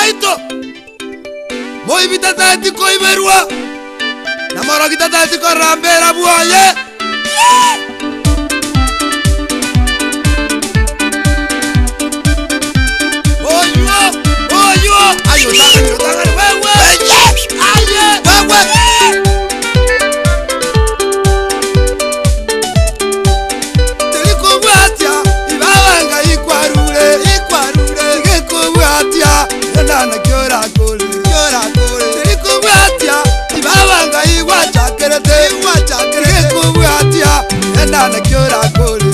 baito moi bitatati koiberwa na moro kitatati korambera buoye ayo tangan wewe aye wewe telikubatia ibawanga ikwarure ngekubatia nana kyora kole telikubatia ibawanga igwachakerete ngekubatia nana kyora kole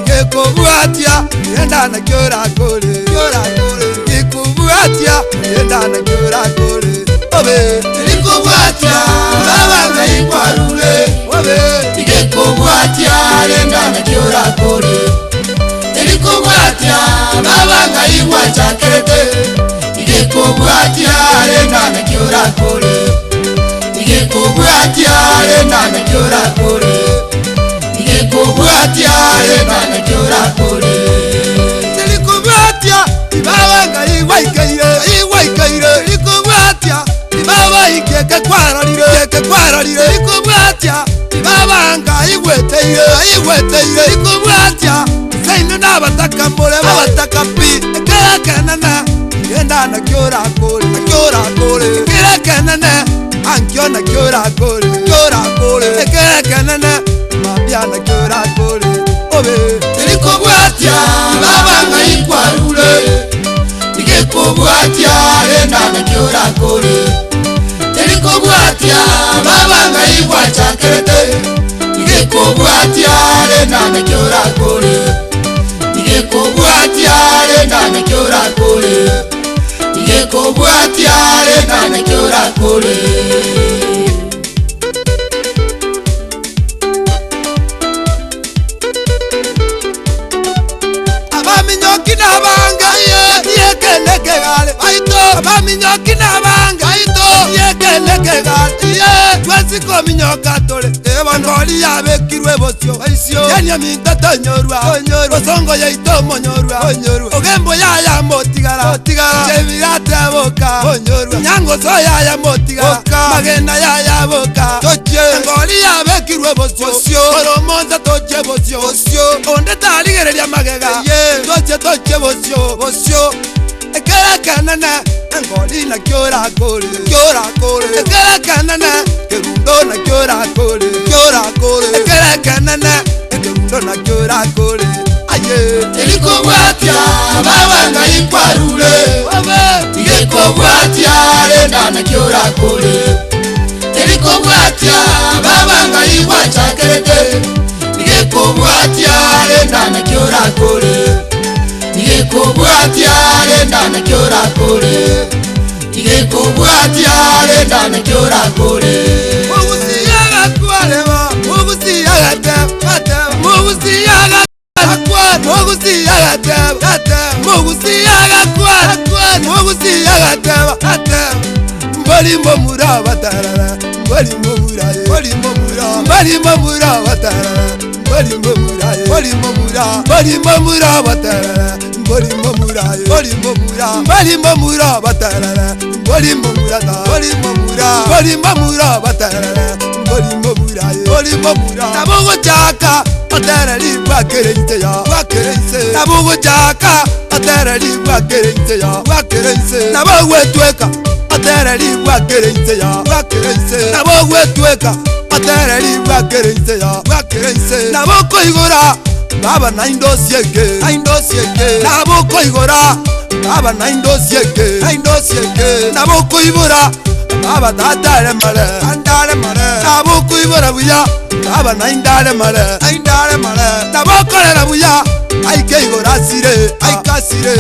ngekubatia nana kyora kole Atia, yenda na kyora kore. Obe, telikubatia, bawanga ikwarure. Obe, telikubatia, yenda na kyora kore. Telikubatia, bawanga igwachakerete. Telikubatia, yenda na kyora kore. Telikubatia, yenda na kyora kore. Telikubatia, yenda na kyora kore. Telikubatia, bawanga iwaikaire ikubatia ibaba ikeke kwararire ikubatia ibabanga igweteire ikubatia zaino nabataka mure babatakapi ekekenana yenda na kyora kore ekekenana ankyo na kyora kore ekekenana mabia na kyora kore obe ikubatia ibabanga ikwarure Telikubatia, yenda na kyora kore. Telikubatia, babanga igwachakerete. Telikubatia, yenda na kyora kore. Telikubatia, yenda na kyora kore. Telikubatia, yenda na kyora kore. Abaminyoki nabanga yekelekegale baito abaminyoki nabanga baito yekelekegale twasiko minyoka tole ebandoli yabekirwe bosyo baisyo yanya mitatonyorwa osongo yaito monyorwa ogembo yaya motigara chebirate boka nyango so yaya motigara magenda yaya boka toche ngoli yabekirwe bosyo oromonza toche bosyo onde taligereria magega toche bosyo ekerakanana ngoli na kyora kore ekerakanana kerundo na kyora kore ekerakanana kerundo na kyora kore aye telikubatia babanga ikwarure telikubatia yenda na kyora kore telikubatia babanga igwachakerete telikubatia yenda na kyora kore Telikubatia, yenda na kyora kore. Telikubatia, yenda na kyora kore. Mugusiyaga kwalewa, mugusiyaga teba, mugusiyaga kwale, mugusiyaga teba, mugusiyaga kwale, mugusiyaga teba. Mbalimo mura batarara, mbalimo mura batarara. Nabugo chaka aterali bakerense nabugo chaka aterali bakerense nabawetweka aterali bakerense nabawetweka aterali bakerense naboko igora baba naindosieke naboko igora baba naindosieke naboko ibora baba tatare mare naboko ibora buya baba naindare mare naboko rera buya aike igora sire aikasire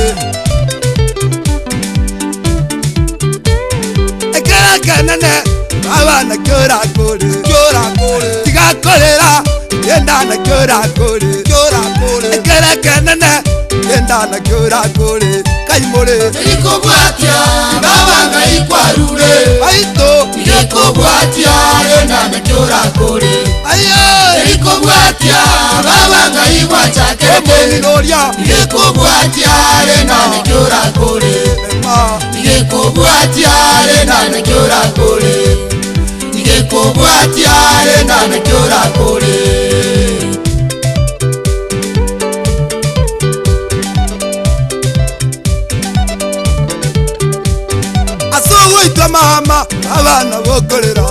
ekera kanane baba na kyora kore tiga kolera yenda na kyora kore ekera kanane yenda na kyora kore kaimore telikubatia babanga ikwarure baito telikubatia yenda na kyora kore ayo telikubatia babanga igwachakerete telikubatia yenda na kyora kore Nekobwatiare nana kyora kore. Asowo itamama abana bokorera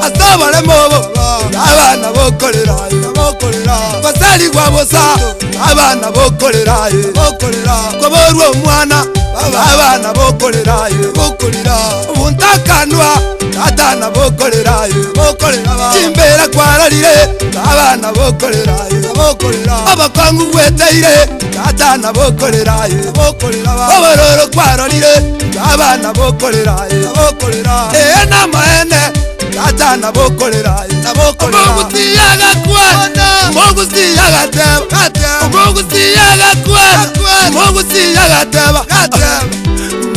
asabale mobo abana bokorera basali gwabosa abana bokorera koborwa omwana abana bokorera ubuntakanwa atana bokorera chimbera kwararire abana bokorera abakangu gweteire atana bokorera obororo kwararire abana bokorera na maene atana bokorera Mungu siyaga kwana Mungu siyaga teba Mungu siyaga kwana Mungu siyaga teba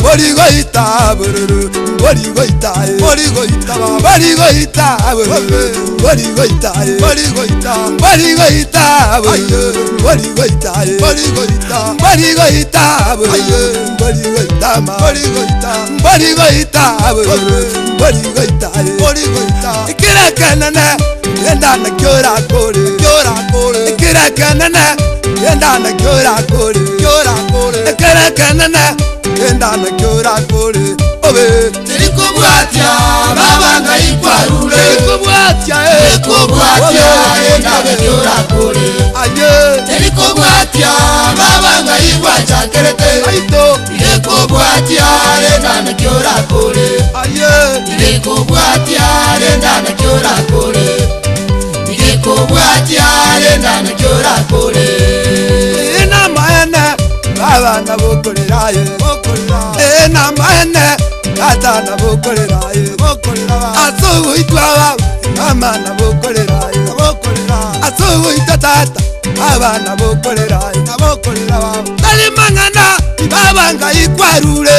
Borigo itabururu Borigo itaye Borigo itaba Borigo itabururu Borigo itaye Borigo itaye Borigo itabururu Borigo itaye Borigo itaye Borigo itabururu Borigo itama Borigo itaye Borigo itabururu Borigo itaye Borigo itaye Ikirekenene yenda na kyora kore Ikirekenene yenda na kyora kore Ikirekenene yenda na kyora kore obe Nekobwatia babanga ikwarure Nekobwatia yenda na kyora kore aye Nekobwatia babanga ikwacha kerete aito Nekobwatia yenda na kyora kore aye Nekobwatia yenda na kyora kore Nekobwatia yenda na kyora kore ina maene abana bokorera ina maene atana bokorera asowo itwaba amana bokorera asowo itatata abana bokorera tali mangana ibabanga ikwarure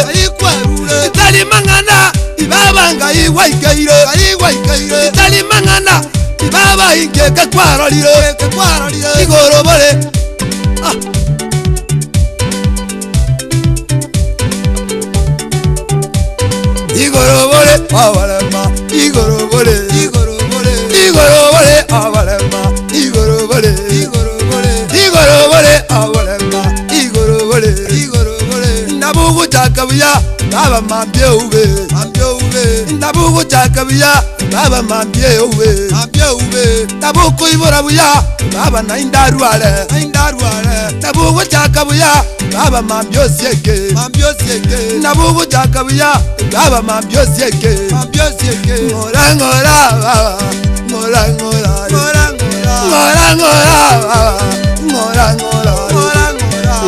tali mangana ibabanga iwaikeire tali mangana ibaba ingeke kwararire igorobore igorobore abalema igorobore abalema igorobore abalema igorobore ndabugu chakabuya baba mambye ube ndabugu chakabuya baba mambye ube ndabuku ibora buya baba na indarwale ndabugu chakabuya baba mambye osieke ndabugu chakabuya baba mambye osieke ngora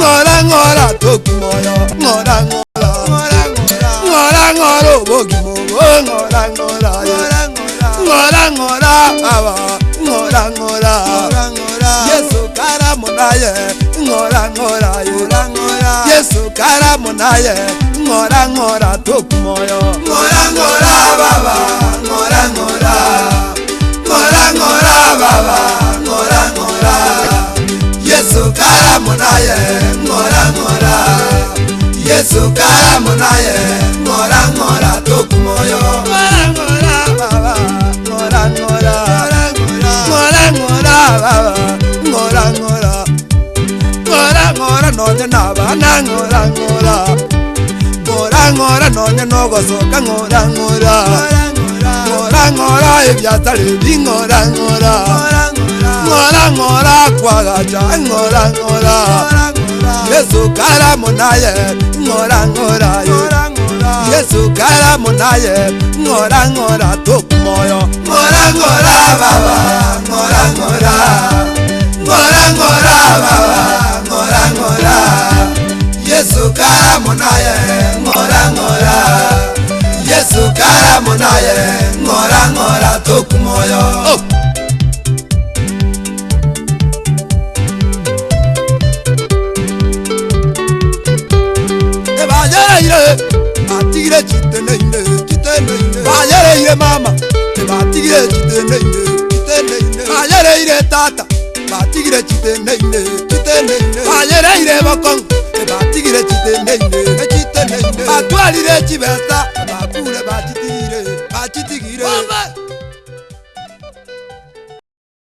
baba ngora tokumoyo ngora obogimo ngora baba ngora Yesu karamunaye ngora Yesu karamunaye ngora tokumoyo ngora baba ngora baba ngora Yesu karamunaye ngora Yesu karamunaye ngora tokumoyo ngora baba ngora baba ngora nonye nabana ngora nonye nogosoka ngora ibyatare bingora kwagaja ngora Yesu karamunaye ngora Yesu karamunaye ngora tokumoyo ngora baba ngora baba ngora Yesu karamunaye ngora Yesu karamunaye ngora tokumoyo Batigire chiteneine bayereire mama batigire chiteneine bayereire tata batigire chiteneine bayereire bakong batigire chiteneine batwalire chibeta bakure bachitigire